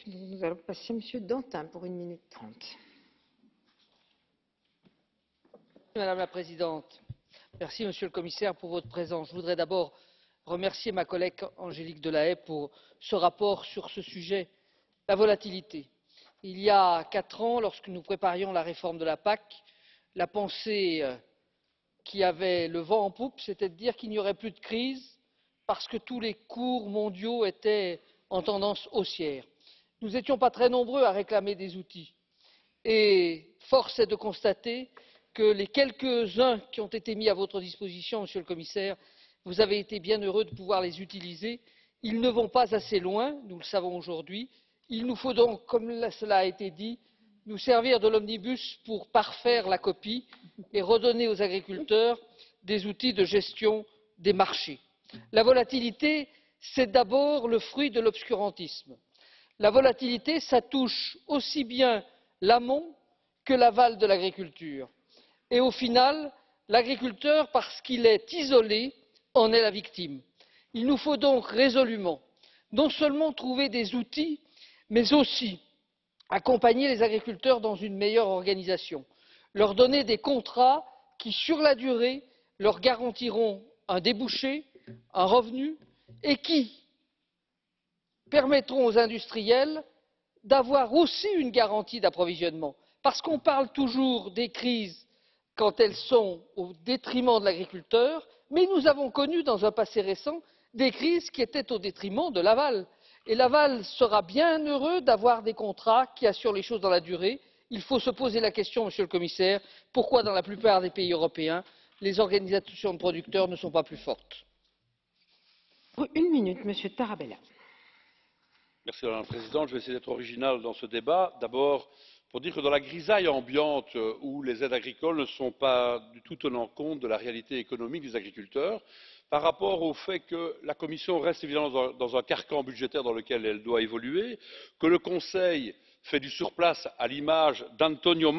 Nous allons passer à Monsieur Dantin pour 1 minute 30. Madame la Présidente, merci Monsieur le Commissaire pour votre présence. Je voudrais d'abord remercier ma collègue Angélique Delahaye pour ce rapport sur ce sujet, la volatilité. Il y a 4 ans, lorsque nous préparions la réforme de la PAC, la pensée qui avait le vent en poupe, c'était de dire qu'il n'y aurait plus de crise parce que tous les cours mondiaux étaient en tendance haussière. Nous n'étions pas très nombreux à réclamer des outils et force est de constater que les quelques-uns qui ont été mis à votre disposition, Monsieur le Commissaire, vous avez été bien heureux de pouvoir les utiliser. Ils ne vont pas assez loin, nous le savons aujourd'hui. Il nous faut donc, comme cela a été dit, nous servir de l'omnibus pour parfaire la copie et redonner aux agriculteurs des outils de gestion des marchés. La volatilité, c'est d'abord le fruit de l'obscurantisme. La volatilité, ça touche aussi bien l'amont que l'aval de l'agriculture. Et au final, l'agriculteur, parce qu'il est isolé, en est la victime. Il nous faut donc résolument non seulement trouver des outils, mais aussi accompagner les agriculteurs dans une meilleure organisation, leur donner des contrats qui, sur la durée, leur garantiront un débouché, un revenu et qui permettront aux industriels d'avoir aussi une garantie d'approvisionnement. Parce qu'on parle toujours des crises quand elles sont au détriment de l'agriculteur, mais nous avons connu dans un passé récent des crises qui étaient au détriment de l'aval. Et l'aval sera bien heureux d'avoir des contrats qui assurent les choses dans la durée. Il faut se poser la question, Monsieur le Commissaire, pourquoi dans la plupart des pays européens, les organisations de producteurs ne sont pas plus fortes? Pour 1 minute, Monsieur Tarabella. Merci Madame la Présidente. Je vais essayer d'être original dans ce débat. D'abord, pour dire que dans la grisaille ambiante où les aides agricoles ne sont pas du tout tenant compte de la réalité économique des agriculteurs, par rapport au fait que la Commission reste évidemment dans un carcan budgétaire dans lequel elle doit évoluer, que le Conseil fait du surplace à l'image d'Antonio